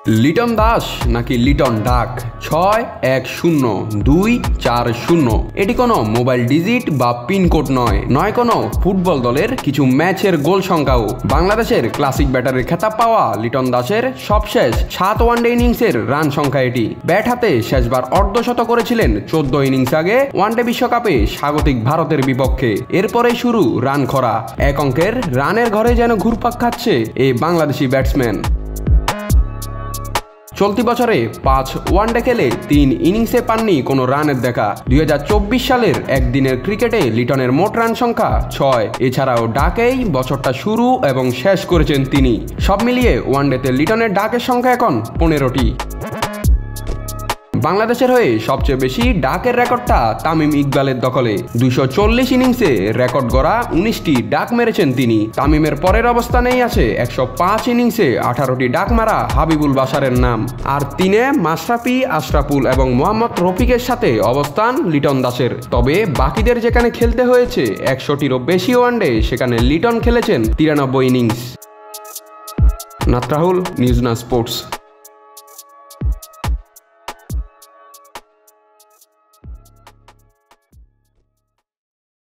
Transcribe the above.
লিটন দাস নাকি লিটন ডাক 610240। এটি কোনো মোবাইল ডিজিট বা পিনকোড নয় কোনো ফুটবল দলের কিছু ম্যাচের গোল সংখ্যাও। বাংলাদেশের ক্লাসিক ব্যাটারের খেতাব পাওয়া লিটন দাসের সবশেষ 7 ওয়ানডে ইনিংসের রান সংখ্যা এটি। ব্যাট হাতে শেষবার অর্ধশত করেছিলেন 14 ইনিংস আগে ওয়ানডে বিশ্বকাপে স্বাগতিক ভারতের বিপক্ষে। এরপরেই শুরু রান খরা। এক অঙ্কের রানের ঘরে যেন ঘুরপাক খাচ্ছে এই বাংলাদেশি ব্যাটসম্যান। চলতি বছরে 5 ওয়ানডে খেলে 3 ইনিংসে পাননি কোনো রানের দেখা। 2024 সালের একদিনের ক্রিকেটে লিটনের মোট রান সংখ্যা 6। এছাড়াও ডাকেই বছরটা শুরু এবং শেষ করেছেন তিনি। সব মিলিয়ে ওয়ানডেতে লিটনের ডাকের সংখ্যা এখন 15টি। বাংলাদেশের হয়ে সবচেয়ে বেশি ডাকের রেকর্ডটা তামিম ইকবালের দখলে। 240 ইনিংসে রেকর্ড গড়া 19টি ডাক মেরেছেন তিনি। তামিমের পরের অবস্থানেই আছে 105 ইনিংসে 18টি ডাক মারা হাবিবুল বাশারের নাম। আর 3-এ মাশরাফি, আশরাফুল এবং মোহাম্মদ রফিকের সাথে অবস্থান লিটন দাসের। তবে বাকিদের যেখানে খেলতে হয়েছে 100টিরও বেশি ওয়ানডে, সেখানে লিটন খেলেছেন 93 ইনিংস। নাত রাহুল, নিউজ না স্পোর্টস।